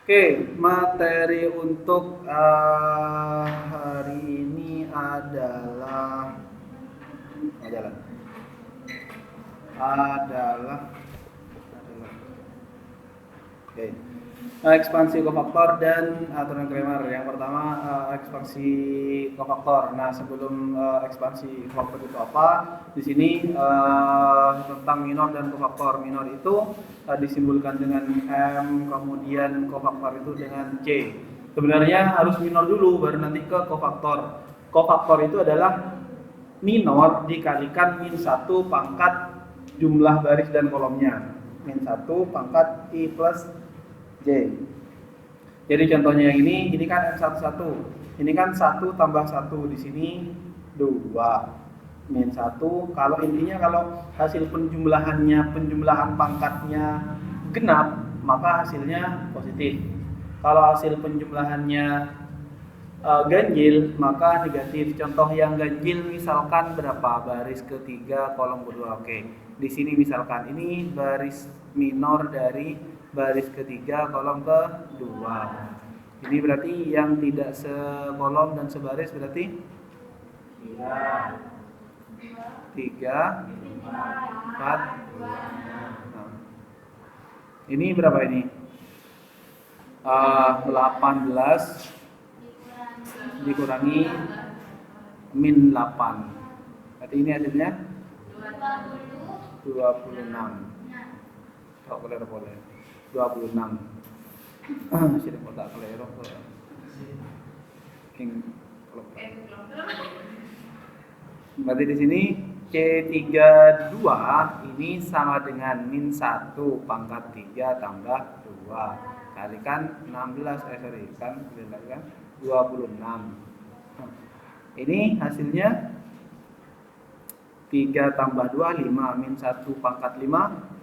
Oke, materi untuk hari ini adalah oke. Ekspansi kofaktor dan aturan Kramer. Yang pertama ekspansi kofaktor. Nah, sebelum ekspansi kofaktor itu apa? Di sini tentang minor dan kofaktor. Minor itu disimbolkan dengan M, kemudian kofaktor itu dengan C. Sebenarnya harus minor dulu baru nanti ke kofaktor. Kofaktor itu adalah minor dikalikan min 1 pangkat jumlah baris dan kolomnya. Min 1 pangkat I plus J. Jadi contohnya yang ini kan M11. Ini kan 1 tambah 1, di sini 2 min 1. Kalau intinya kalau hasil penjumlahan pangkatnya genap, maka hasilnya positif. Kalau hasil penjumlahannya ganjil, maka negatif. Contoh yang ganjil misalkan berapa? Baris ketiga kolom kedua. Oke. Di sini misalkan ini baris minor dari baris ketiga kolom kedua. Ini berarti yang tidak sekolom dan sebaris berarti 3 4. Nah. Ini berapa ini? 18 dikurangi min 8. Berarti ini hasilnya 26. Kalkulator boleh. 26. Sudah kotak kalkulator. Berarti di sini C32 ini sama dengan min 1 pangkat 3 tambah 2 kalikan 16 kan 26. Ini hasilnya 3 tambah 2 5 min 1 pangkat 5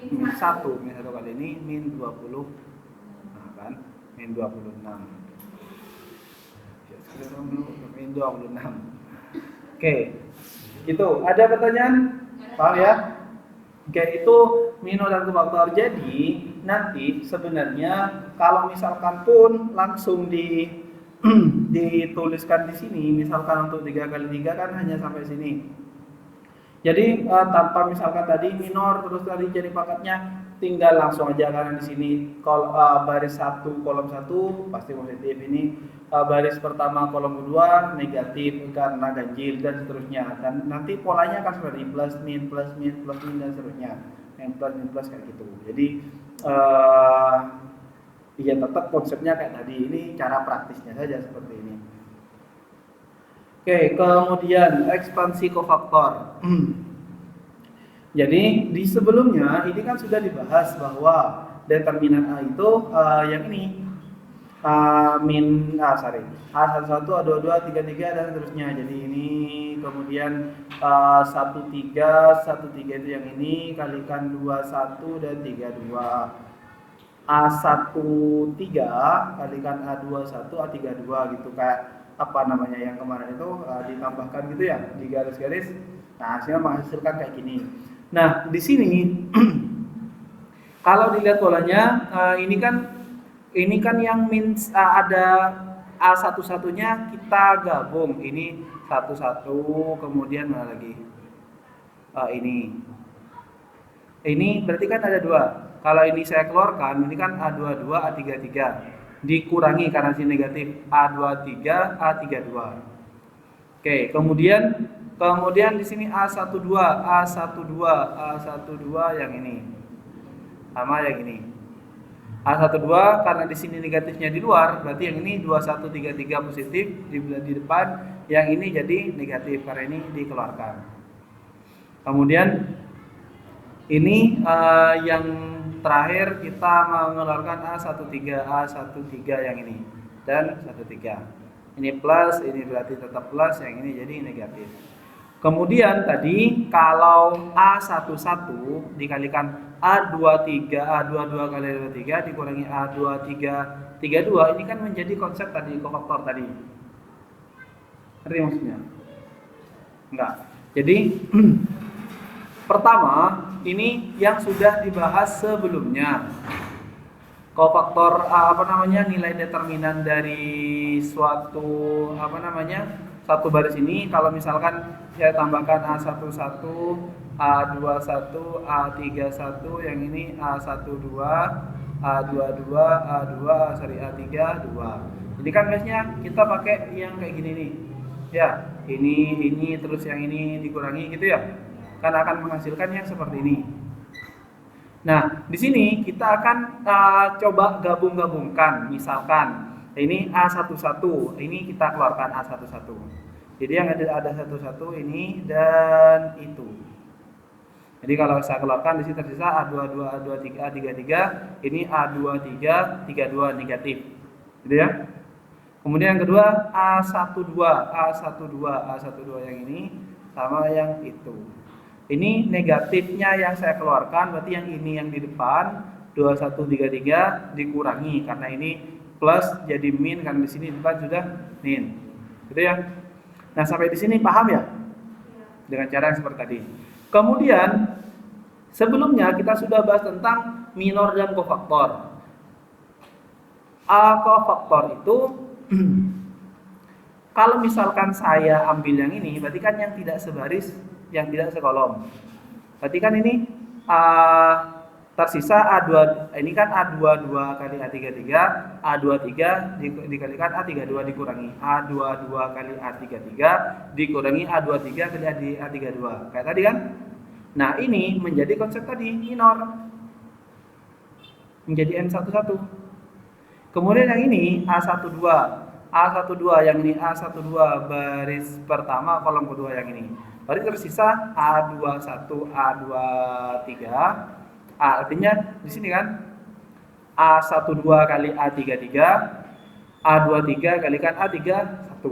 min 1 kali ini min 20. Nah kan min 26. Min 26. Oke. Gitu. Ada pertanyaan? Paham ya? Oke, itu minor dan kofaktor. Jadi nanti sebenarnya kalau misalkan pun langsung dituliskan di sini, misalkan untuk 3 kali 3 kan hanya sampai sini. Jadi tanpa misalkan tadi minor terus tadi jadi pangkatnya, tinggal langsung aja karena di sini baris 1 kolom 1 pasti positif, ini baris pertama kolom kedua negatif karena ganjil dan seterusnya, dan nanti polanya akan seperti plus min dan seterusnya, min plus kayak gitu. Jadi ya tetap konsepnya kayak tadi, ini cara praktisnya saja seperti ini. Oke, kemudian ekspansi kofaktor. Jadi di sebelumnya ini kan sudah dibahas bahwa determinan A itu yang ini A11, A22, A33 dan seterusnya. Jadi ini kemudian 13 itu yang ini kalikan 21 dan 32. A13 kalikan A21 A32 gitu, kayak apa namanya yang kemarin itu ditambahkan gitu ya di garis-garis. Nah, hasilnya menghasilkan kayak gini. Nah, di sini kalau dilihat polanya ini kan yang ada A11-nya kita gabung. Ini 11 kemudian mana lagi? Ini berarti kan ada 2. Kalau ini saya keluarkan, ini kan A22, A33 dikurangi karena sini negatif A23, A32. Oke, kemudian di sini A12 yang ini sama yang ini. A12 karena di sini negatifnya di luar, berarti yang ini 2133 positif di depan, yang ini jadi negatif karena ini dikeluarkan. Kemudian ini yang terakhir kita mengeluarkan A13 yang ini dan 13. Ini plus, ini berarti tetap plus, yang ini jadi negatif. Kemudian tadi kalau A11 dikalikan A23 kali A23 dikurangi A23 ini kan menjadi konsep tadi kofaktor tadi. Ngerti maksudnya? Enggak. Jadi pertama ini yang sudah dibahas sebelumnya. Kofaktor nilai determinan dari suatu satu baris ini, kalau misalkan saya tambahkan A11, A21, A31, yang ini A12, A22, A2, sorry A3, 2. Jadi kan biasanya kita pakai yang kayak gini nih. Ya, ini terus yang ini dikurangi gitu ya. Kan akan menghasilkan yang seperti ini. Nah, di sini kita akan coba gabung-gabungkan. Misalkan ini A11, ini kita keluarkan A11. Jadi yang ada 11 ini dan itu. Jadi kalau saya keluarkan di sini tersisa A22, A23, A33, ini A23, 32 negatif. Gitu ya. Kemudian yang kedua A12, A12 yang ini sama yang itu. Ini negatifnya yang saya keluarkan, berarti yang ini yang di depan 2133 dikurangi karena ini plus jadi min, karena di sini di depan sudah min. Gitu ya. Nah, sampai di sini paham ya? Dengan cara yang seperti tadi. Kemudian sebelumnya kita sudah bahas tentang minor dan kofaktor. Kofaktor itu kalau misalkan saya ambil yang ini, berarti kan yang tidak sebaris, yang tidak sekolom. Berarti kan ini tersisa A2, ini kan A22 kali A33, A23 dikalikan A32 dikurangi A22 kali A33 dikurangi A23 kali A32. Kayak tadi kan? Nah, ini menjadi konsep tadi minor. Menjadi M11. Kemudian yang ini A12 yang ini A12 baris pertama kolom kedua yang ini. Berarti tersisa A21, A23. Artinya di sini kan A12 kali A33, A23 kalikan A31.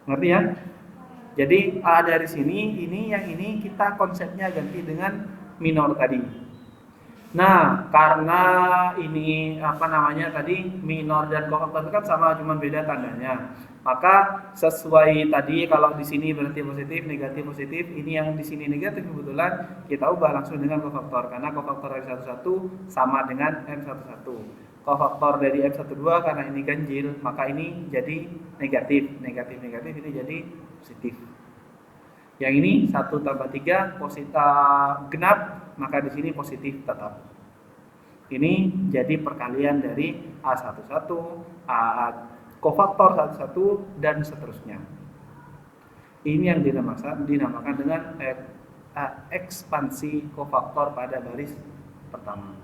Ngerti ya? Jadi dari sini yang ini kita konsepnya ganti dengan minor tadi. Nah, karena ini tadi minor dan kofaktor kan sama, cuma beda tandanya. Maka sesuai tadi, kalau di sini berarti positif, negatif, positif, ini yang di sini negatif, kebetulan kita ubah langsung dengan kofaktor, karena kofaktor dari 11 sama dengan M11. Kofaktor dari M12 karena ini ganjil, maka ini jadi negatif ini jadi positif. Yang ini 1 tambah 3 positif genap, maka di sini positif tetap. Ini jadi perkalian dari A11, kofaktor 11 dan seterusnya. Ini yang dinamakan dengan ekspansi kofaktor pada baris pertama.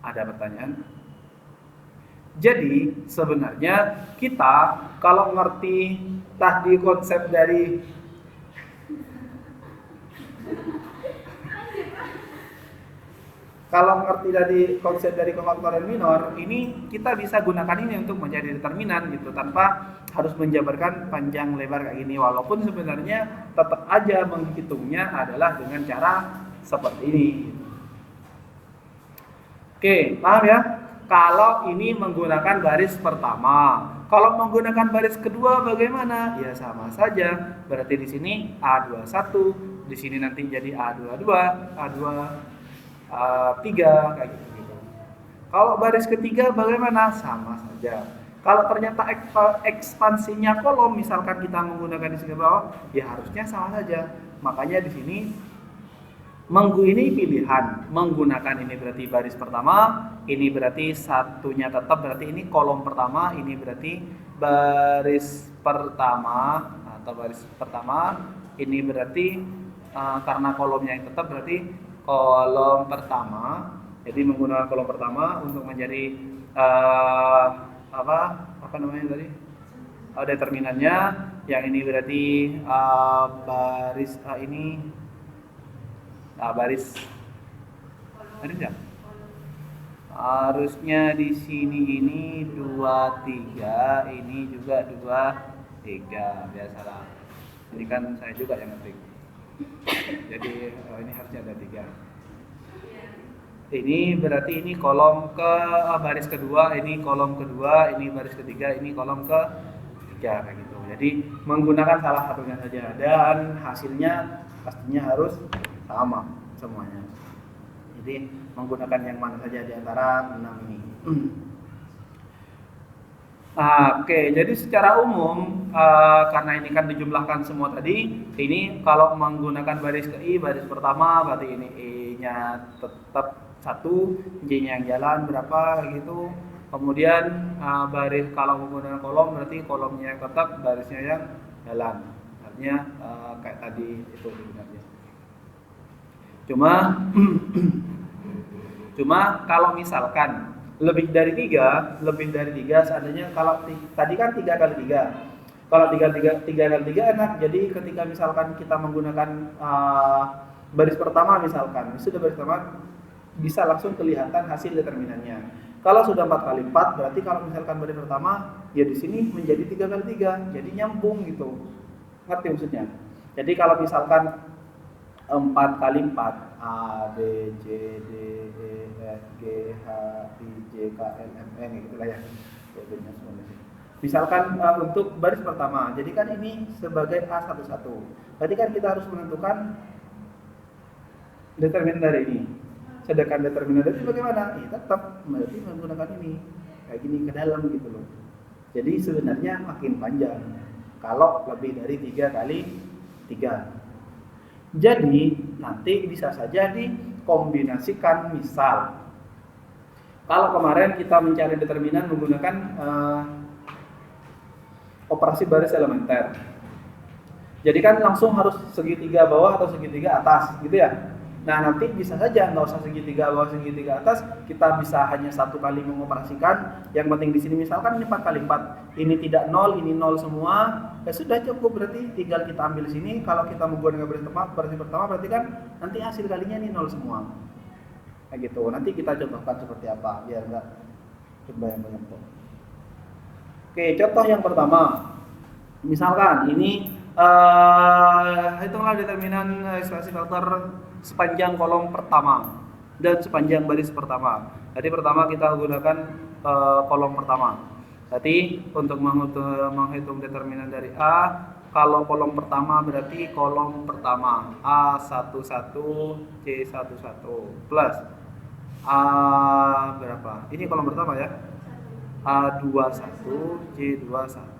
Ada pertanyaan? Jadi sebenarnya kita kalau ngerti tadi konsep dari konsep dari kofaktor dan minor, ini kita bisa gunakan ini untuk menjadi determinan gitu, tanpa harus menjabarkan panjang lebar kayak gini. Walaupun sebenarnya tetap aja menghitungnya adalah dengan cara seperti ini. Oke, paham ya? Kalau ini menggunakan baris pertama, kalau menggunakan baris kedua bagaimana? Ya sama saja. Berarti di sini A21, di sini nanti jadi A22, A23 kayak gitu. Kalau baris ketiga bagaimana? Sama saja. Kalau ternyata ekspansinya kolom, misalkan kita menggunakan di sini bawah, ya harusnya sama saja. Makanya di sini ini pilihan, menggunakan ini berarti baris pertama, ini berarti satunya tetap, berarti ini kolom pertama, ini berarti baris pertama atau baris pertama, ini berarti karena kolomnya yang tetap berarti kolom pertama. Jadi menggunakan kolom pertama untuk menjadi determinannya. Yang ini berarti baris ini baris ada enggak? Harusnya di sini ini 23, ini juga 23, biasalah. Ini kan saya juga yang ngetik. Jadi ini harusnya ada 3. Ini berarti ini kolom ke baris kedua, ini kolom kedua, ini baris ketiga, ini kolom ketiga kayak gitu. Jadi menggunakan salah satunya saja dan hasilnya pastinya harus sama semuanya. Jadi menggunakan yang mana saja di antara 6 ini. Oke, jadi secara umum karena ini kan dijumlahkan semua tadi, ini kalau menggunakan baris ke I, baris pertama berarti ini I-nya tetap 1, J-nya yang jalan berapa gitu. Kemudian baris kalau menggunakan kolom berarti kolomnya yang tetap, barisnya yang jalan. Artinya kayak tadi itu sebenarnya. Cuma kalau misalkan lebih dari tiga seandainya kalau tadi kan 3 kali 3, kalau 3 kali 3 enak. Jadi ketika misalkan kita menggunakan baris pertama misalkan, sudah baris pertama bisa langsung kelihatan hasil determinannya. Kalau sudah 4 kali 4 berarti kalau misalkan baris pertama ya di sini menjadi 3 kali 3, jadi nyambung gitu. Ngerti maksudnya? Jadi kalau misalkan 4 kali 4 A, B, C, D, E, F, G, H, I, J, K, L, M, N gitulah ya. Misalkan untuk baris pertama, jadi kan ini sebagai A11. Berarti kan kita harus menentukan determinan dari ini. Sedangkan determinan dari ini bagaimana? Ya tetap berarti menggunakan ini. Kayak gini ke dalam gitu loh. Jadi sebenarnya makin panjang kalau lebih dari 3 kali 3. Jadi nanti bisa saja dikombinasikan. Misal kalau kemarin kita mencari determinan menggunakan operasi baris elementer, jadi kan langsung harus segitiga bawah atau segitiga atas gitu ya. Nah nanti bisa saja nggak usah segitiga bawah segitiga atas, kita bisa hanya 1 kali mengoperasikan. Yang penting di sini misalkan ini 4 kali 4, ini tidak 0, ini 0 semua, ya sudah cukup. Berarti tinggal kita ambil sini. Kalau kita menggunakan baris pertama berarti kan nanti hasil kalinya ini 0 semua. Kayak gitu. Nanti kita contohkan seperti apa biar nggak banyak-banyak tuh. Oke, contoh yang pertama. Misalkan ini hitunglah determinan ekspresi faktor sepanjang kolom pertama dan sepanjang baris pertama. Jadi pertama kita gunakan kolom pertama. Jadi untuk menghitung determinan dari A, kalau kolom pertama berarti kolom pertama A11 C11 plus A berapa? Ini kolom pertama ya. A21 C21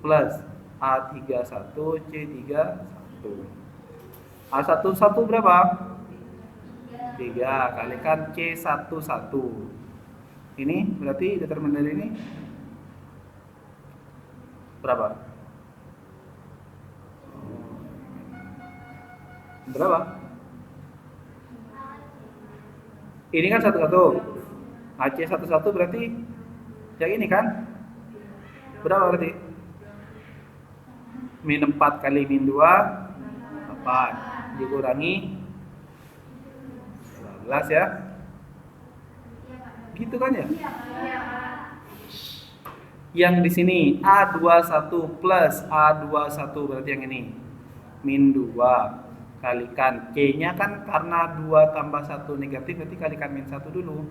plus A31 C31. A11 berapa? 3 kalikan C11. Ini berarti determinan dari ini berapa? Berapa? Ini kan 1 C11 berarti yang ini kan? Berapa berarti? Min 4 kali min 2 8 dikurangi 12 ya. Gitu kan ya? Yang di sini A21 plus A21 berarti yang ini min 2 kalikan C-nya kan karena 2 tambah 1 negatif berarti kalikan min 1 dulu.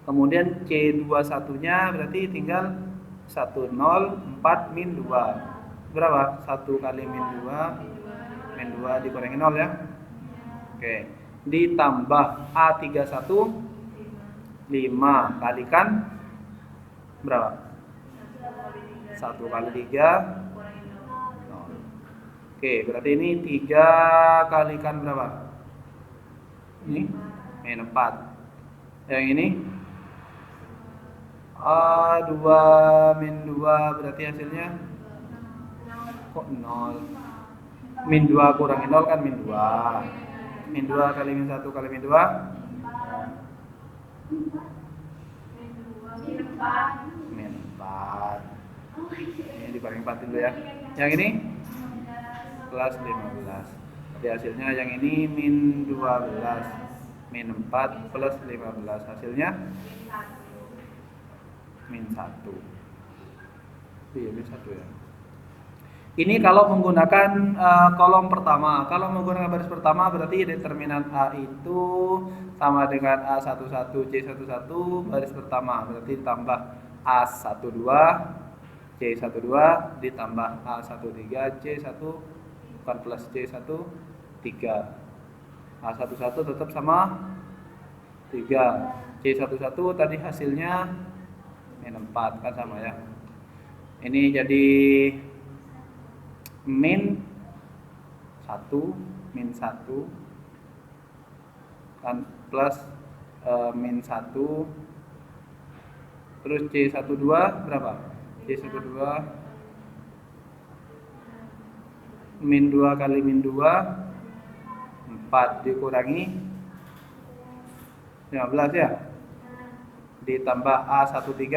Kemudian C21-nya berarti tinggal 1 0 4 min 2. Berapa? 1 kali min 2 min 2 dikurangi 0 ya. Oke. Ditambah A31 5 kalikan berapa? 1 kali 3 0. Oke, berarti ini 3 kalikan berapa? Ini min 4. Yang ini A2 min 2 berarti hasilnya kok 0. Min 2 kurangi 0 kan min 2. Min 2 kali min 1 kali min 2 min 4. Ini dibagi 4 dulu ya. Yang ini plus 15. Jadi hasilnya yang ini min 12 min 4 plus 15 hasilnya min 1. Iya min 1 ya. Ini kalau menggunakan kolom pertama. Kalau menggunakan baris pertama berarti determinan A itu sama dengan A11 C11 baris pertama. Berarti tambah A12 C12 ditambah A13 C1 bukan plus C1 3. A11 tetap sama 3. C11 tadi hasilnya min 4 kan sama ya. Ini jadi min 1 kan plus min 1, terus C12 berapa? C12 min 2 kali min 2 4 dikurangi 15 ya, ditambah A13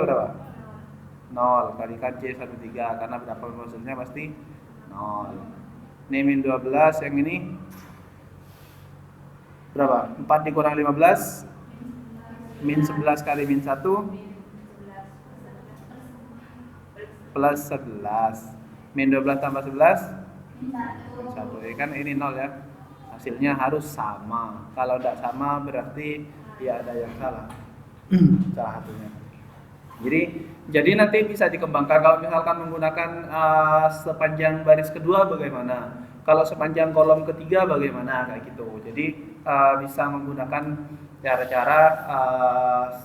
berapa? 0 kalikan C13 karena berapa maksudnya pasti 0. Ini min 12, yang ini berapa? 4 dikurang 15 min 11 kali min 1 plus 11. Min 12 tambah 11 1. Kan ini 0 ya. Hasilnya harus sama. Kalau tidak sama berarti ya ada yang salah. Salah satunya. Jadi nanti bisa dikembangkan kalau misalkan menggunakan sepanjang baris kedua bagaimana? Kalau sepanjang kolom ketiga bagaimana, kayak gitu. Jadi bisa menggunakan cara-cara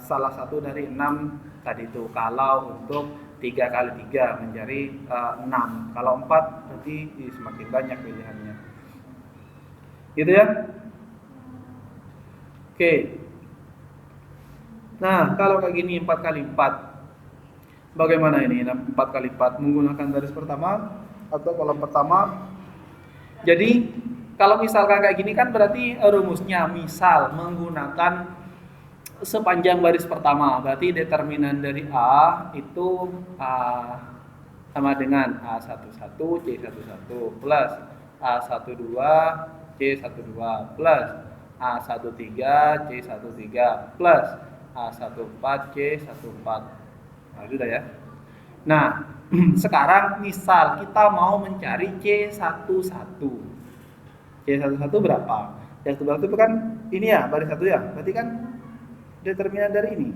salah satu dari 6 tadi itu. Kalau untuk 3 kali 3 menjadi 6. Kalau 4 berarti semakin banyak pilihannya. Gitu ya. Oke. Nah, kalau kayak gini 4 kali 4. Bagaimana ini? 4 kali 4 menggunakan baris pertama atau kolom pertama. Jadi, kalau misalkan kayak gini kan berarti rumusnya misal menggunakan sepanjang baris pertama, berarti determinan dari A itu sama dengan A11 C11 plus A12 C12 plus A13 C13 plus A14 C14. Nah, sudah ya. Nah, sekarang misal kita mau mencari C11. C11 berapa? C11 itu kan ini ya, baris 1 ya. Berarti kan determinan dari ini.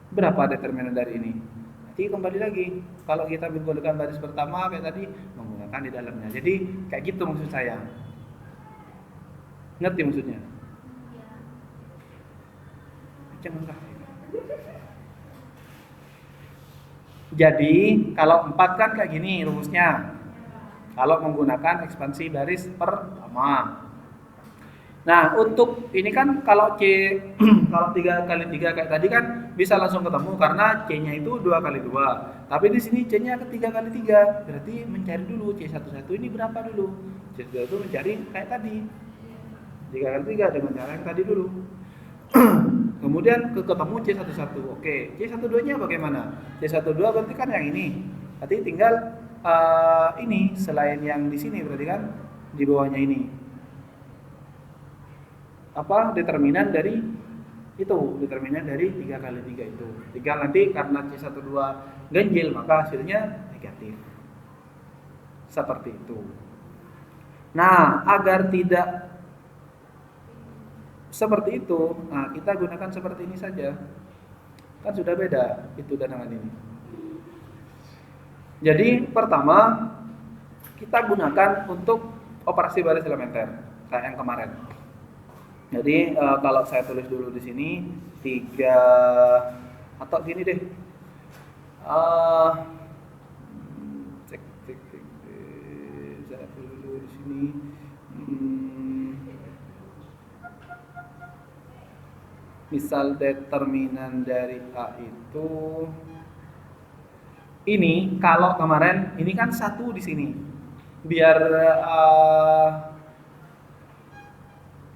Berapa determinan dari ini? Nanti kembali lagi. Kalau kita menggunakan baris pertama kayak tadi, menggunakan di dalamnya. Jadi kayak gitu maksud saya. Ngerti maksudnya? Janganlah. Jadi kalau 4 kan kayak gini rumusnya. Kalau menggunakan ekspansi baris pertama. Nah, untuk ini kan kalau kalau 3 kali 3 kayak tadi kan bisa langsung ketemu karena C-nya itu 2 kali 2. Tapi di sini C-nya ke 3 kali 3. Berarti mencari dulu C11 ini berapa dulu? C11 itu mencari kayak tadi. 3 kali 3 dengan cara yang tadi dulu. Kemudian ketemu C11. Oke, C12-nya bagaimana? C12 berarti kan yang ini. Berarti tinggal ini selain yang di sini berarti kan di bawahnya ini. Apa determinan dari itu? Determinan dari 3 kali 3 itu. Tinggal nanti karena C12 ganjil maka hasilnya negatif. Seperti itu. Nah, agar tidak seperti itu, nah kita gunakan seperti ini saja. Kan sudah beda itu dengan ini. Jadi pertama kita gunakan untuk operasi baris elementer kayak yang kemarin. Jadi kalau saya tulis dulu di sini 3 atau gini deh. Cek. Saya tulis dulu di sini. Misal determinan dari A itu ini, kalau kemarin ini kan 1 di sini. Biar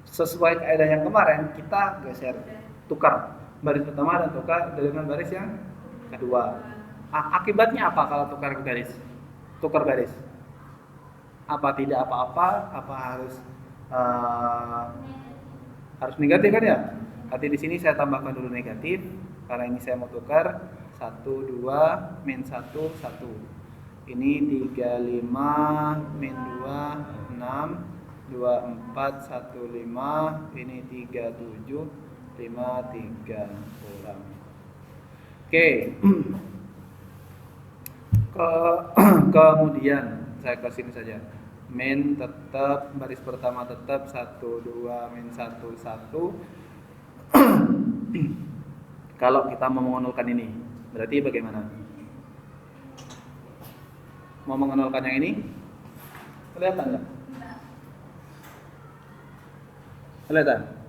sesuai kaidah yang kemarin, kita geser, tukar baris pertama dan tukar dengan baris yang kedua. Akibatnya apa kalau tukar baris? Tukar baris. Apa tidak apa-apa? Apa harus negatif kan ya? Nanti di sini saya tambahkan dulu negatif karena ini saya mau tukar 1 2 min 1 1. Ini 35 min 2 6 24 15. Ini 37 53 kurang. Oke. Kemudian saya ke sini saja. min tetap, baris pertama tetap 1 2 min 1 1. Kalau kita mau mengonolkan ini, berarti bagaimana? Mau mengonolkan yang ini? Kelihatan nggak? Kelihatan?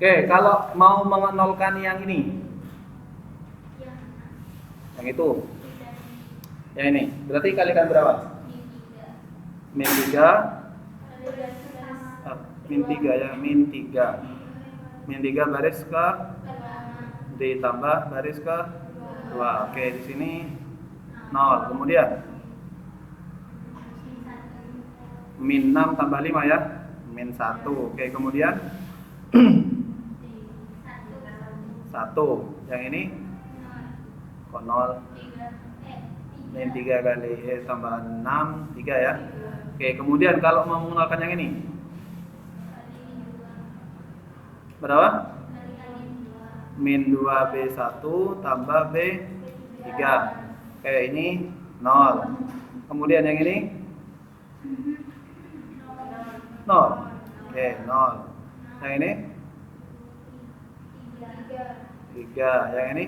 Oke, kalau mau mengenolkan yang ini, yang itu, yang ini, berarti kalikan berapa? Min 3, min 3 ya, min 3. Min 3 baris ke ditambah baris ke 2. Oke, di sini 0. Kemudian min 6 tambah 5 ya, min 1. Oke, kemudian 1. Yang ini kok 0? Min 3 kali tambah 6, 3 ya. Oke, kemudian kalau mau mengenalkan yang ini berapa? Min 2 B1 tambah B3. Oke, ini 0. Kemudian yang ini 0. Oke, 0. Yang ini 3. Yang ini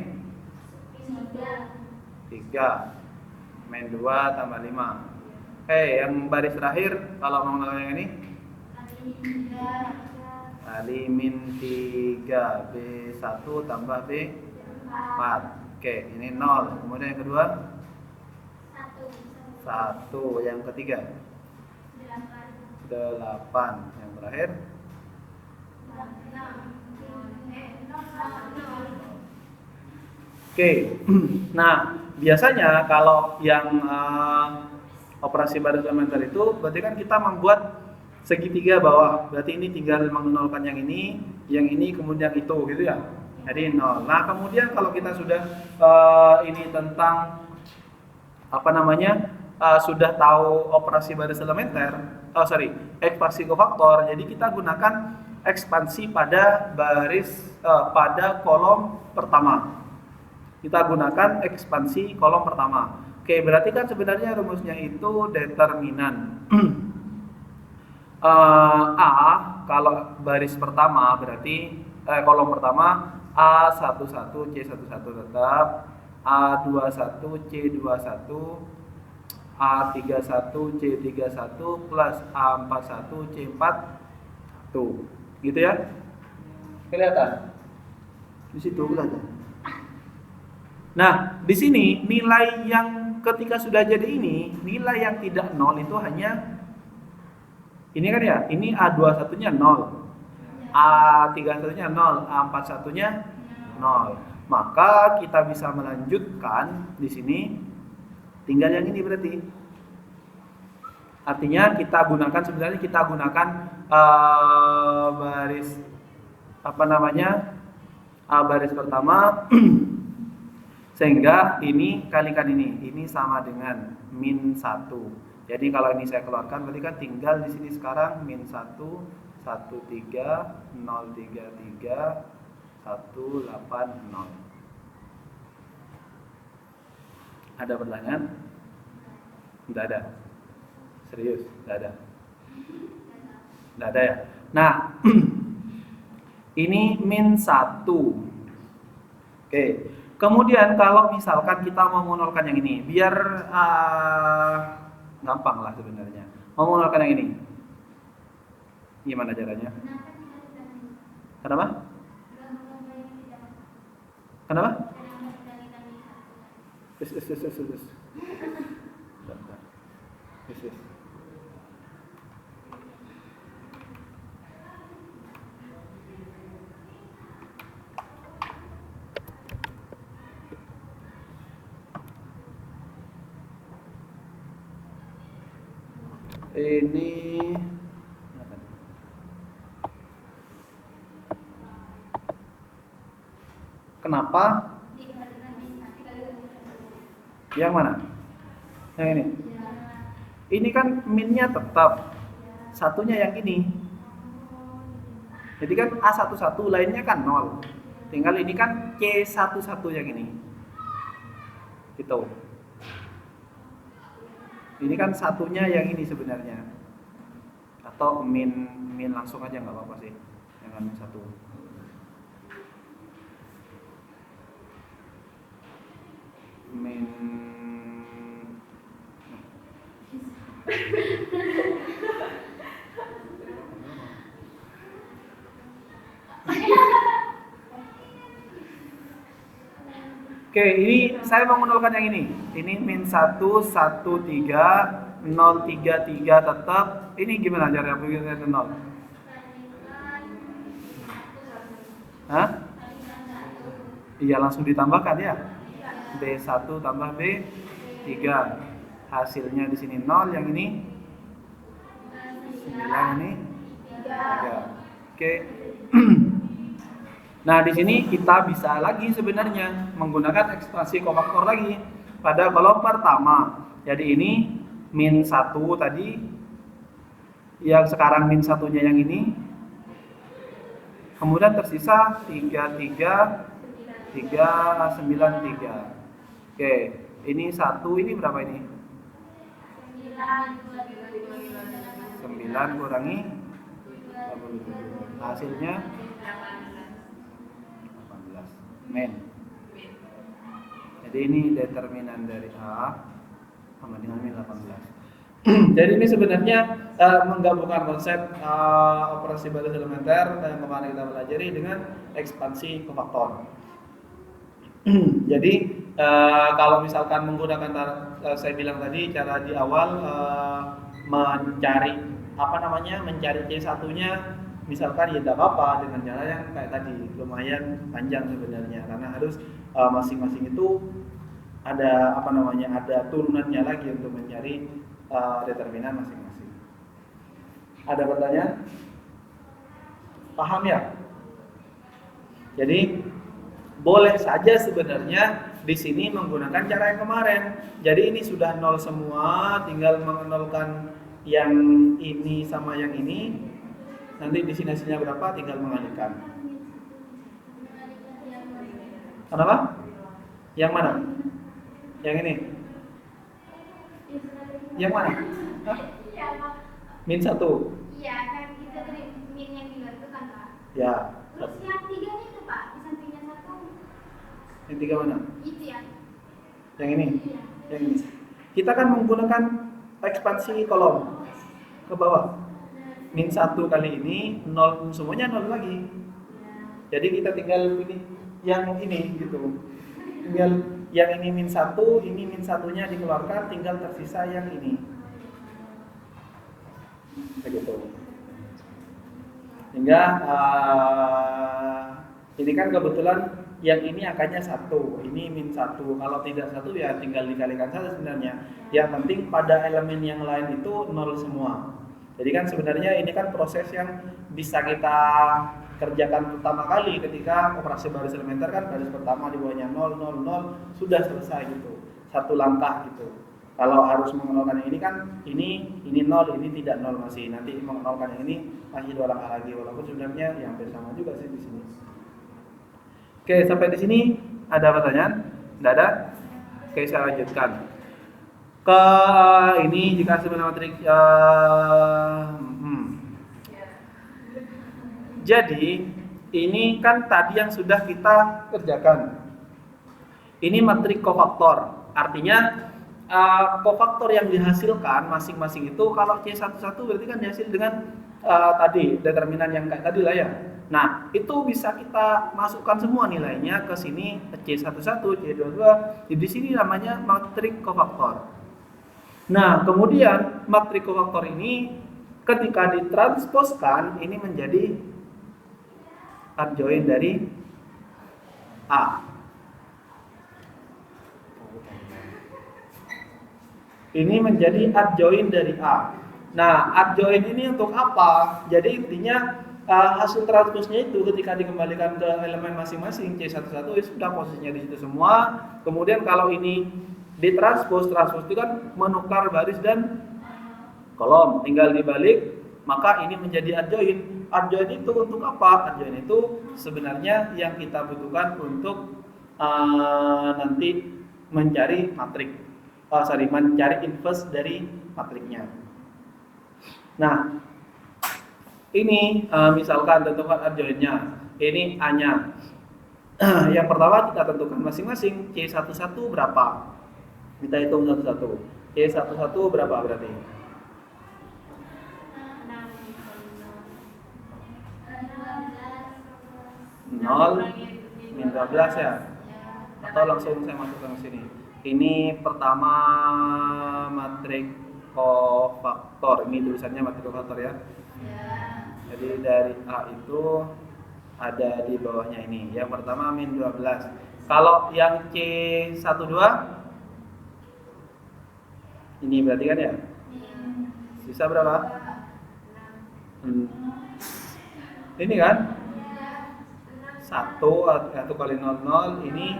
3. Min 2 tambah 5. Oke, yang baris terakhir kalau mau mengenalkan yang ini kali min 3 B1 tambah B4. Oke, ini 0. Kemudian yang kedua 1. Yang ketiga 8. Yang terakhir Oke, nah biasanya kalau yang operasi baris elementer itu berarti kan kita membuat segitiga bawah, berarti ini tinggal mengenolkan yang ini kemudian itu gitu ya, jadi 0. Nah kemudian kalau kita sudah ini tentang apa namanya sudah tahu operasi baris elementer, ekspansi kofaktor, jadi kita gunakan ekspansi pada baris pada kolom pertama. Kita gunakan ekspansi kolom pertama. Oke, berarti kan sebenarnya rumusnya itu determinan A kalau baris pertama berarti kolom pertama A11 C11 tetap, A21 C21, A31 C31 plus A41 C41. Gitu ya. Kelihatan? Di situ kelihatan. Nah, di sini nilai yang ketika sudah jadi ini, nilai yang tidak 0 itu hanya ini kan ya, ini A21-nya 0, A31-nya 0, A41-nya 0. Maka kita bisa melanjutkan di sini tinggal yang ini berarti. Artinya sebenarnya kita gunakan baris apa namanya? Baris pertama sehingga ini kalikan ini sama dengan min 1. Jadi kalau ini saya keluarkan berarti kan tinggal di sini sekarang min 1 13 033 180. Ada pertanyaan? Tidak ada. Serius, tidak ada. Tidak ada ya. Nah, ini min 1. Oke. Kemudian kalau misalkan kita mau menolkan yang ini, biar gampang lah sebenarnya. Mau menolkan yang ini, gimana caranya? Kenapa? Kenapa? Yes. Ini Kenapa? Yang mana? Yang ini. Ini kan minnya tetap, satunya yang ini. Jadi kan A11 lainnya kan 0. Tinggal ini kan C11 yang ini. Gitu. Ini kan satunya yang ini sebenarnya. Atau min langsung aja nggak apa-apa sih. Jangan satu. Min Oke, ini saya mau menolkan yang ini. Ini min 1, 1, 3, 0, 3, 3 tetap. Ini gimana cara bikinnya ke 0? Hah? Iya, langsung ditambahkan ya. B1 tambah B3. Hasilnya di sini 0, yang ini 9, ini 3. Oke. Nah, di sini kita bisa lagi sebenarnya menggunakan ekspansi kofaktor lagi pada kolom pertama. Jadi ini min 1 tadi, yang sekarang min satunya yang ini. Kemudian tersisa 3, 3, 3, 9, 3. Oke, ini 1, ini berapa ini? 9 kurangi 27. Hasilnya min. Jadi ini determinan dari A sama dengan min 18. Jadi ini sebenarnya menggabungkan konsep operasi baris elementer yang kemarin kita pelajari dengan ekspansi kofaktor. Jadi kalau misalkan menggunakan saya bilang tadi cara di awal mencari mencari C1-nya. Misalkan ya tidak apa-apa dengan cara yang kayak tadi, lumayan panjang sebenarnya karena harus masing-masing itu ada ada turunannya lagi untuk mencari determinan masing-masing. Ada pertanyaan? Paham ya? Jadi boleh saja sebenarnya di sini menggunakan cara yang kemarin. Jadi ini sudah 0 semua, tinggal mengenolkan yang ini sama yang ini. Nanti di sini hasilnya berapa, tinggal mengalihkan. Kenapa? Yang mana? Yang ini? Yang mana? Hah? Min 1. Iya, kan kita dari min yang di luar itu kan, Pak. Ya. Terus yang 3 itu, Pak, di sampingnya 1. Yang 3 mana? Itu ya. Yang ini? Iya. Yang ini. Kita kan menggunakan ekspansi kolom ke bawah. Min 1 kali ini 0, semuanya 0 lagi. Jadi kita tinggal pilih yang ini gitu. Tinggal yang ini min 1, ini min 1-nya dikeluarkan, tinggal tersisa yang ini. Begitu. Hingga ini kan kebetulan yang ini angkanya 1, ini min 1. Kalau tidak 1 ya tinggal dikalikan saja sebenarnya. Yang penting pada elemen yang lain itu 0 semua. Jadi kan sebenarnya ini kan proses yang bisa kita kerjakan pertama kali ketika operasi baris elementer kan baris pertama di bawahnya 0, 0, 0 sudah selesai gitu. Satu langkah gitu. Kalau harus mengenalkan yang ini kan ini 0, ini tidak 0 masih. Nanti mengenalkan yang ini masih 2 langkah lagi walaupun sebenarnya yang hampir sama juga sih di sini. Oke, sampai di sini ada pertanyaan? Tidak ada? Oke, saya lanjutkan. Ke ini jika sebenarnya matrik jadi ini kan tadi yang sudah kita kerjakan. Ini matrik kofaktor. Artinya kofaktor yang dihasilkan masing-masing itu kalau C11 berarti kan dihasil dengan tadi determinan yang kayak tadi lah ya. Nah, itu bisa kita masukkan semua nilainya ke sini C11, C22. Di sini namanya matrik kofaktor. Nah, kemudian matrik kofaktor ini ketika ditransposkan ini menjadi adjoint dari A. Ini menjadi adjoint dari A. Nah, adjoint ini untuk apa? Jadi intinya hasil transposnya itu ketika dikembalikan ke elemen masing-masing C11 ya sudah posisinya di situ semua. Kemudian kalau ini ditranspos, transpos itu kan menukar baris dan kolom, tinggal dibalik, maka ini menjadi adjoin. Adjoin itu untuk apa? Adjoin itu sebenarnya yang kita butuhkan untuk nanti mencari matrik, mencari inverse dari matriknya. Nah, ini misalkan tentukan adjoinnya, ini A-nya. Yang pertama kita tentukan masing-masing C11 berapa. Kita hitung satu-satu. C11 berapa berarti? 0 min 12 ya? Atau langsung saya masukkan ke sini. Ini pertama matrik kofaktor. Ini tulisannya matrik kofaktor ya. Jadi dari A itu ada di bawahnya ini. Yang pertama min 12. Kalau yang C12 ini berarti kan ya? Sisa berapa? Ini kan? 1 kali 00 ini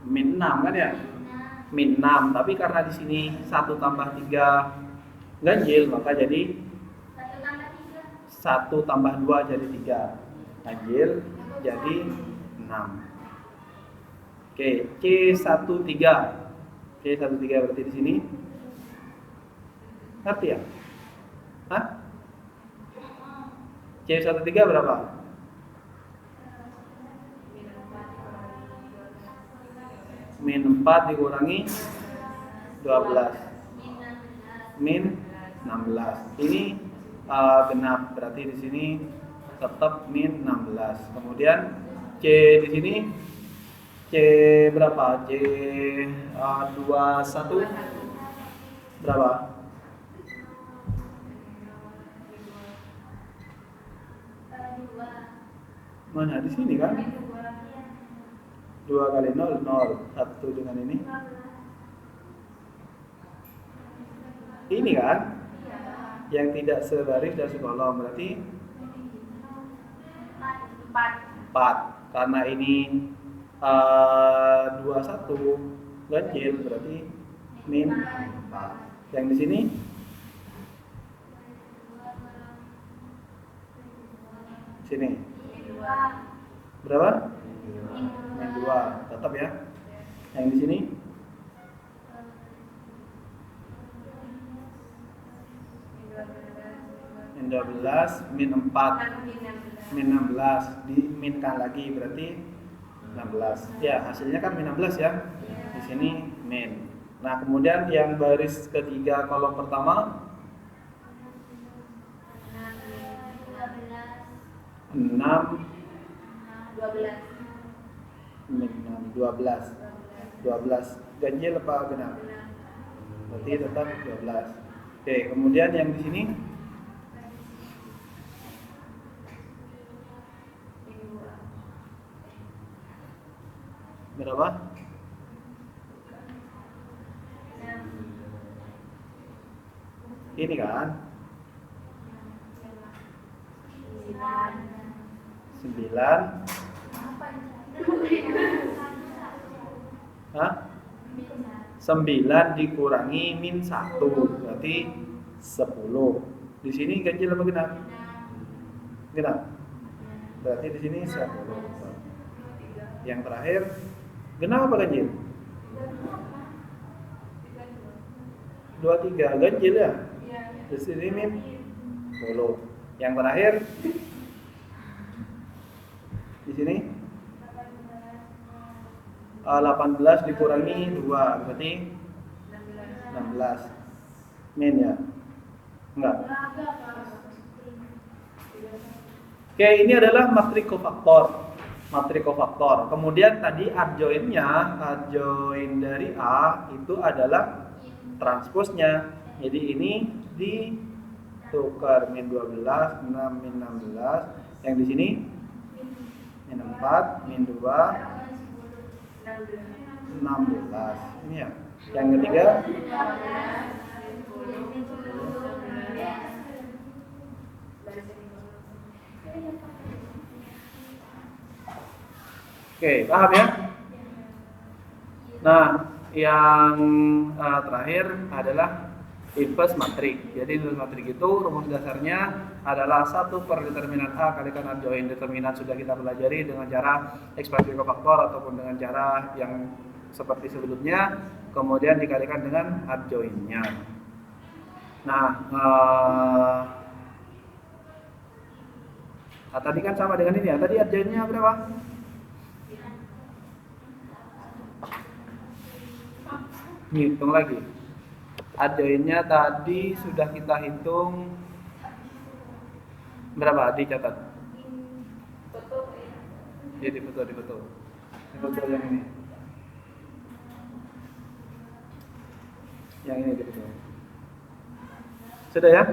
min 6 kan ya? Min 6, tapi karena di sini 1 tambah 3 ganjil, maka jadi 1 tambah 2 jadi 3 ganjil, jadi 6. Oke, C13 berarti di sini ngerti ya? Hah? C13 berapa? Min 4 dikurangi 12 min 16. Ini genap, berarti di sini tetap min 16. Kemudian C di sini C berapa? C 21 berapa? Mana di sini kan? 2 kali 0 0. 1 dengan ini. Ini kan? Yang tidak sebaris dan sekolom berarti 4. Karena ini 21 ganjil berarti min 4. Yang di sini berapa? Min 2 tetap ya. Yang di sini min 12 min 4 min 16 diminkan lagi berarti 16. Ya, hasilnya kan min 16 ya. Di sini min. Nah, kemudian yang baris ketiga kolom pertama 6 min 6 12 ganjil apa genap? Berarti tetap 12. Oke, kemudian yang di sini berapa? Ini kan 9. Hah? 9 dikurangi min 1 berarti 10. Di sini ganjil apa genap? Genap. Berarti di sini 10. Yang terakhir genap apa ganjil? 23 ganjil ya? Di sini min 10. Yang terakhir di sini 18 dikurangi 2 berarti 16 min ya? Enggak. Oke, ini adalah matrik kofaktor. Kemudian tadi adjoin dari A itu adalah transposnya. Jadi ini ditukar min 12, 6 min 16. Yang di sini min 4, min 2, 16. Ini ya. Yang ketiga Oke, paham ya? Nah, yang terakhir adalah inverse matrik. Jadi inverse matrik itu rumus dasarnya adalah 1 per determinan A kalikan adjoin. Determinan sudah kita pelajari dengan cara ekspansi kofaktor ataupun dengan cara yang seperti sebelumnya, kemudian dikalikan dengan adjoinnya. Nah, tadi kan sama dengan ini ya. Tadi adjoinnya berapa? Hitung lagi. Adjoinnya tadi sudah kita hitung berapa? Dicatat. Jadi betul. Betul yang ini. Yang ini betul. Sudah ya?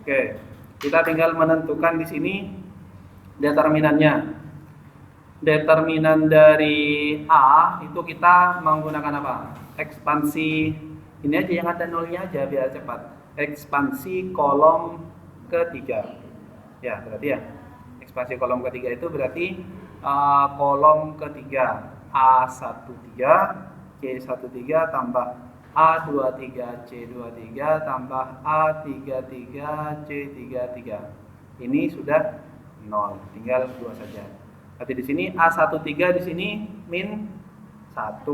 Oke. Kita tinggal menentukan di sini determinannya. Determinan dari A itu kita menggunakan apa? Ekspansi. Ini aja yang ada nolnya aja biar cepat. Ekspansi kolom ketiga. Ya, berarti ya. Ekspansi kolom ketiga itu berarti kolom ketiga A13 C13 tambah A23 C23 tambah A33 C33. Ini sudah 0, tinggal 2 saja. Berarti di sini A13 di sini min 1.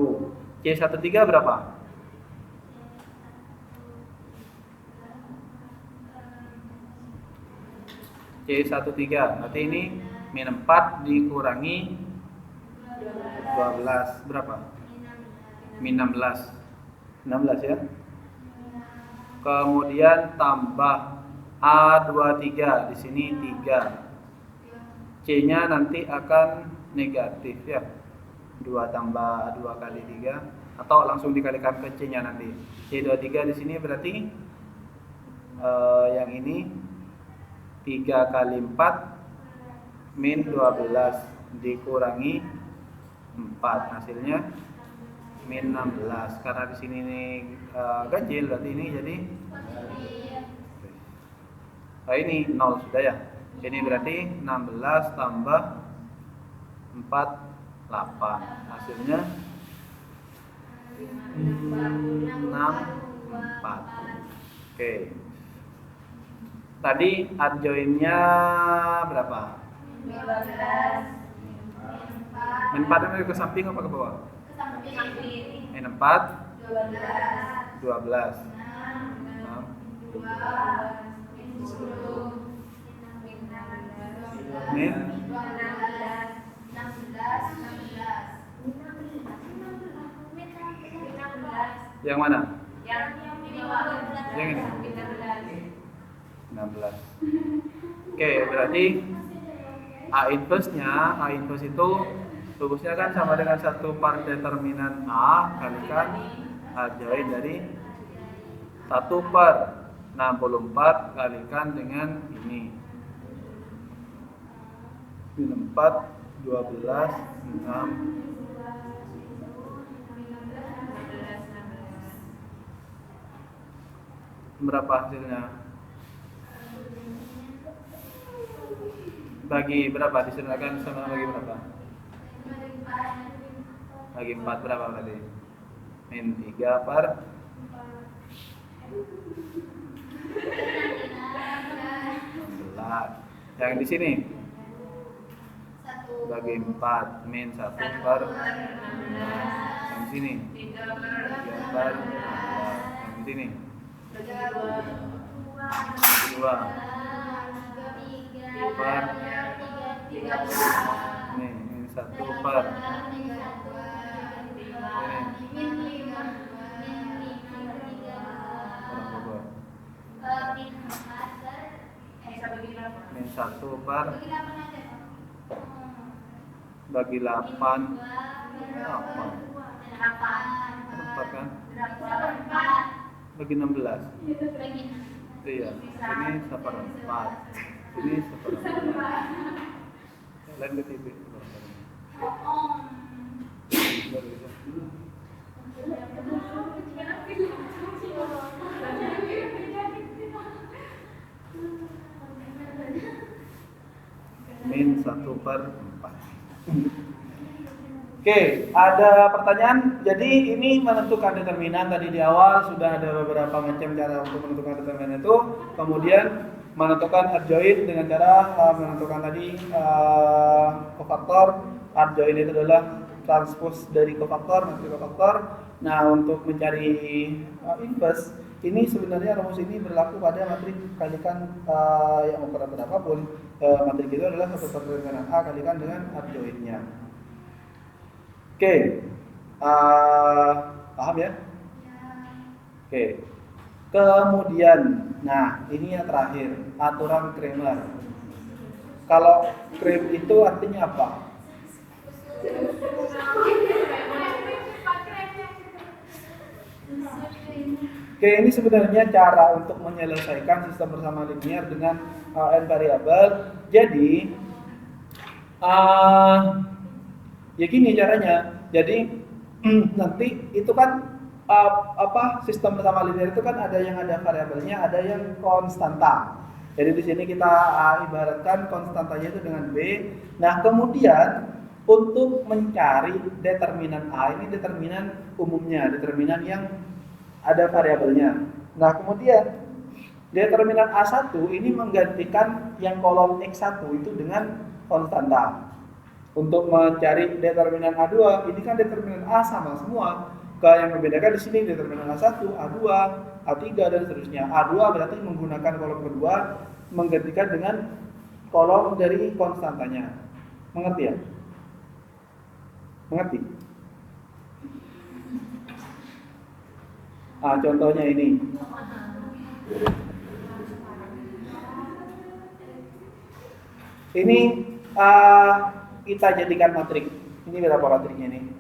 C13 berapa? C13. Berarti ini min 4 dikurangi 12 berapa? Min 16. 16 ya. Kemudian tambah A23 di sini 3. C-nya nanti akan negatif ya. 2 tambah 2 kali 3 atau langsung dikalikan ke C-nya nanti. C23 di sini berarti yang ini 3 kali 4 min 12 dikurangi 4, hasilnya min 16. Karena di sini ini ganjil, berarti ini jadi ini 0 sudah ya. Ini berarti 16 tambah 4 8. Hasilnya 64. Oke. Tadi adjoinnya berapa? 12. Min 4 itu ke samping apa ke bawah? Ke samping. Min 4 12. 12. 2 min 10 Min 16. yang mana? Yang ini. 16. Oke, berarti A inverse itu rumusnya kan sama dengan 1 per determinan A kalikan adjoin dari 1 per 64 kalikan dengan ini. Min 4 12 6 berapa hasilnya? Bagi berapa? Disilakan sama bagi berapa? Bagi 4 berapa berarti? Min 3 per 16. Yang di sini bagi 4 min 1 per 16. Yang di sini 3 per 16. Yang di sini 2 per nih min 1 per ini min 1 per bagi 8 apa? 4 kan? Bagi 16. Iya, ini 1/4. Ini 1/4. Lain ke TV. Baru bisa. per 4. Oke, ada pertanyaan. Jadi ini menentukan determinan tadi di awal sudah ada beberapa macam cara untuk menentukan determinan itu. Kemudian menentukan adjoint dengan cara menentukan tadi kofaktor. Adjoint itu adalah transpose dari kofaktor, matrik kofaktor. Nah, untuk mencari inverse ini sebenarnya rumus ini berlaku pada matrik kalikan yang ukuran berapapun. Matrik itu adalah satu perkalikan A kalikan dengan adjointnya. Oke, paham ya? Oke, kemudian, nah ini yang terakhir, aturan Kramer. Kalau Kramer itu artinya apa? Oke, ini sebenarnya cara untuk menyelesaikan sistem bersama linear dengan n variabel. Jadi, ya gini caranya. Jadi nanti itu kan sistem bersama linear itu kan ada yang ada variabelnya, ada yang konstanta. Jadi di sini kita ibaratkan konstantanya itu dengan B. Nah, kemudian untuk mencari determinan A, ini determinan umumnya, determinan yang ada variabelnya. Nah, kemudian determinan A1 ini menggantikan yang kolom X1 itu dengan konstanta. Untuk mencari determinan A2, ini kan determinan A sama semua. Yang membedakan di sini determinan A1, A2, A3 dan seterusnya. A2 berarti menggunakan kolom kedua menggantikan dengan kolom dari konstantanya. Mengerti ya? Mengerti? Contohnya ini. Ini kita jadikan matrik. Ini berapa matriknya ini?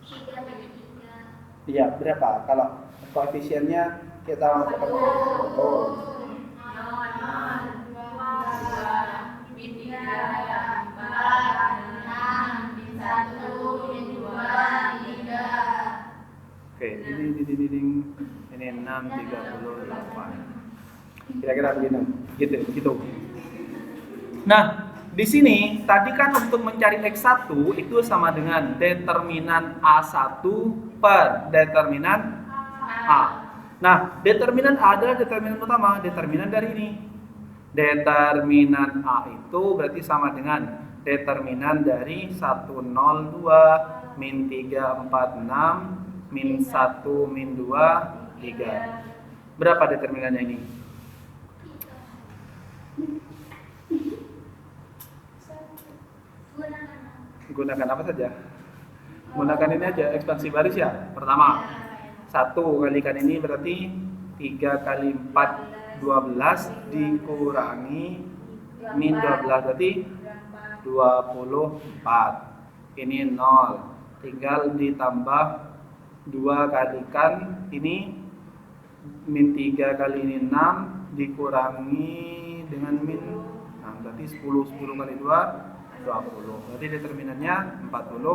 3/3. Iya, berapa? Kalau koefisiennya kita masukkan. Oke, ini 6/38. Kira-kira begini. Gitu. Nah, di sini tadi kan untuk mencari X1 itu sama dengan determinan A1 per determinan A. Nah, determinan A adalah determinan utama, determinan dari ini. Determinan A itu berarti sama dengan determinan dari 102 min 346 min 1 min 2 3. Berapa determinannya ini? Gunakan apa saja? Gunakan ini aja, ekspansi baris ya. Pertama, 1 kalikan ini berarti 3 kali 4 12 dikurangi min 12 berarti 24. Ini 0. Tinggal ditambah 2 kalikan ini min 3 kali ini 6 dikurangi dengan min 6 berarti 10 kali 2 20. Berarti determinannya 40.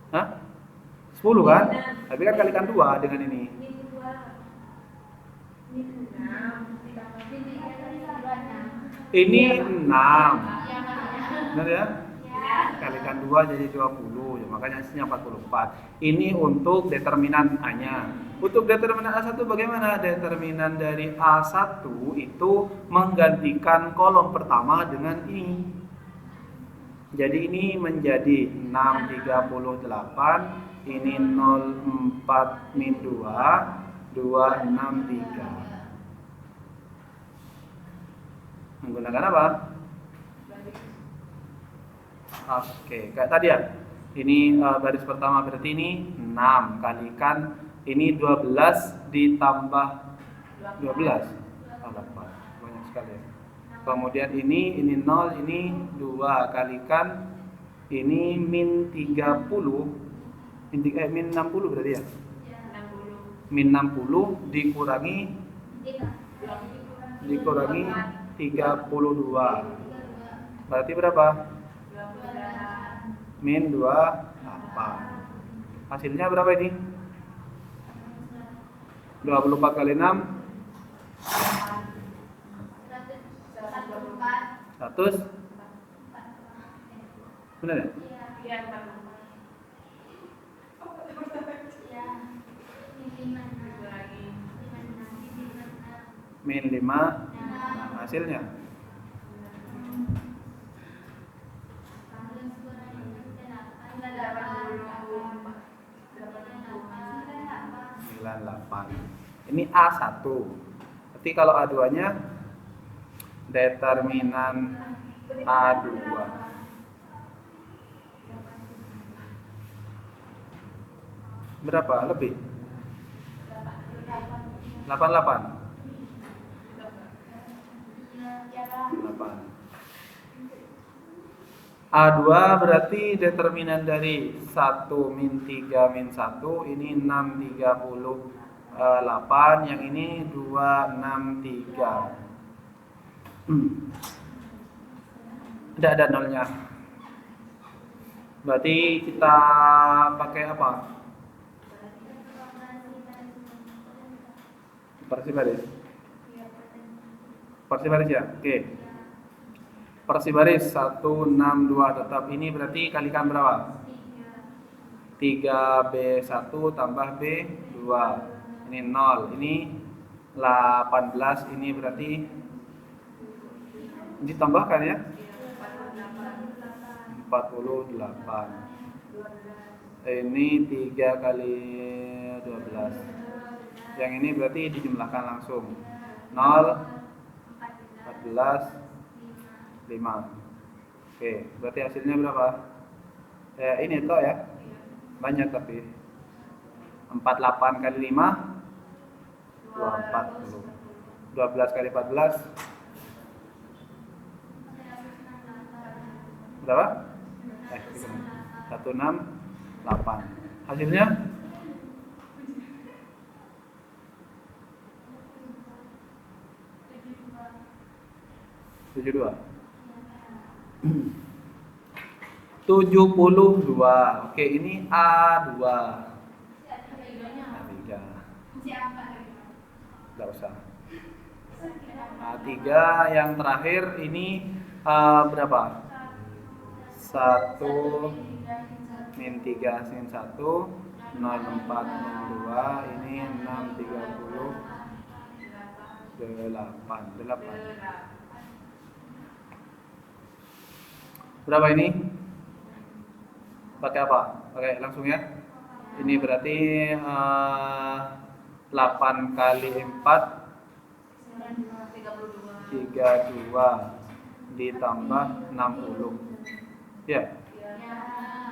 Hah? 10 kan? Tapi kan kalikan 2 dengan ini. Ini 6. Benar ya? Kalikan 2 jadi 20. Ya, makanya hasilnya 44. Ini untuk determinan A-nya. Untuk determinan A1 bagaimana? Determinan dari A1 itu menggantikan kolom pertama dengan ini. Jadi ini menjadi 638, ini 04 min 2, 263. Menggunakan apa? Oke, kayak tadi ya. Ini baris pertama berarti ini 6 kalikan ini 12 ditambah 12. Banyak sekali ya. Kemudian ini 0, ini 2 kalikan ini min 30 min 60 berarti ya? Min 60 dikurangi 32. Berarti berapa? Min 28. Hasilnya berapa ini? 24 kali 6 100. Benar ya? Iya, Min 5. Nah, hasilnya delapan. Ini A1. Berarti kalau A2-nya determinan A2. Berapa? Lebih? 88. 8. A2 berarti determinan dari 1 min 3 min 1. Ini 6 38. Yang ini 263. Tidak ada nolnya. Berarti kita pakai apa? Parsi baris. Parsi baris ya? Oke. Parsi baris 162 tetap. Ini berarti kalikan berapa? 3B1 tambah B2. Ini 0. Ini 18. Ini berarti ditambahkan ya? 48. Ini 3 kali 12. Yang ini berarti dijumlahkan langsung. 0, 14, 5. Oke, berarti hasilnya berapa? Ini toh ya? Banyak tapi 48 kali 5 240. 12 kali 14 berapa? 168. Hasilnya tujuh 72. Oke, ini A2. A3. Enggak usah. A3 yang terakhir ini berapa? 1 min 3 sin 1 04 min 2. Ini 638. Berapa ini? Pakai apa? Pakai langsung ya. Ini berarti 8 kali 4 32 ditambah 60. Ya.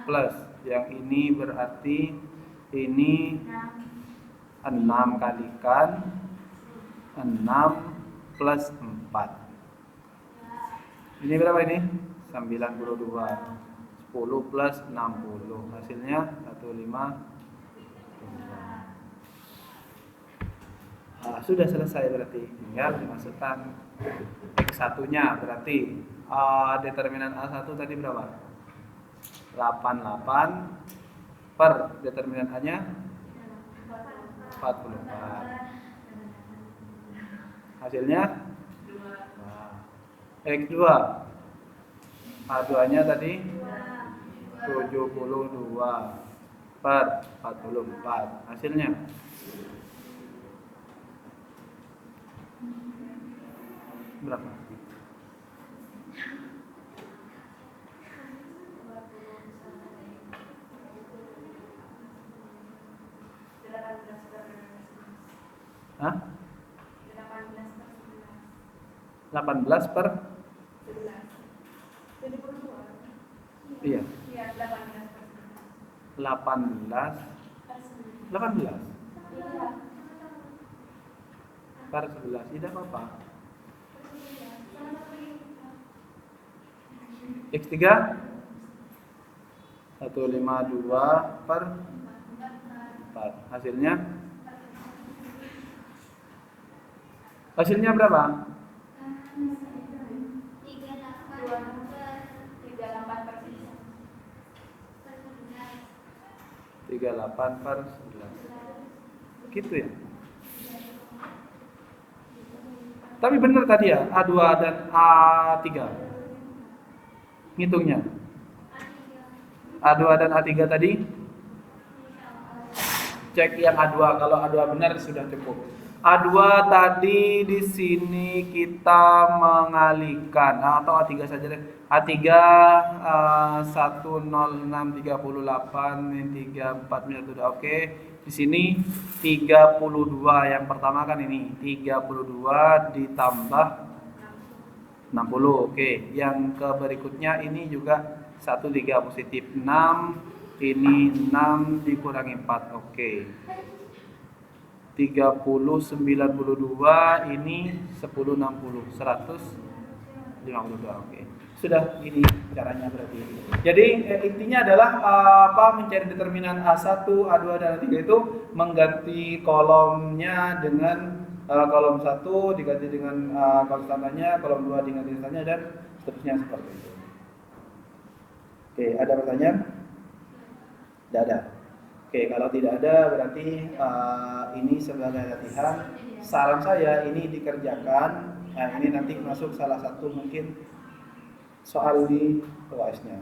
Plus yang ini berarti ini 6 kalikan 6 plus 4. Ini berapa ini? 92. 10 plus 60. Hasilnya 152. Sudah selesai berarti. Tinggal dimasukkan X1-nya berarti determinan A1 tadi berapa? 88 per determinan A-nya 44. Hasilnya X2. A2-nya tadi 72 per 44. Hasilnya berapa? Hah? 18 per 11. Iya. 18 per 11. Tidak apa-apa. X3 152 per 4. Hasilnya berapa? 38 per 11. Gitu ya. Tapi benar tadi ya, A2 dan A3. Ngitungnya. A2 dan A3 tadi. Cek yang A2, kalau A2 benar sudah cukup. A2 tadi di sini kita mengalihkan atau A3 saja deh. A3 10638 yang 34 menit sudah oke. Di sini 32 yang pertama kan ini 32 ditambah 60. Oke, yang ke berikutnya ini juga 13 positif 6, ini 6 dikurangi 4. Oke. 30 92 ini 10 60 152. Oke. Sudah ini caranya berarti. Jadi intinya adalah mencari determinan A1, A2 dan A3 itu mengganti kolomnya dengan kolom 1 diganti dengan konstantannya, kolom 2 diganti konstantannya dan seterusnya seperti itu. Oke, ada pertanyaan? Tidak ada. Oke, kalau tidak ada berarti ini sebagai latihan. Saran saya ini dikerjakan. Nah, ini nanti masuk salah satu mungkin soal di UAS-nya.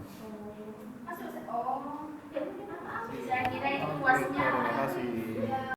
Saya kira itu puasnya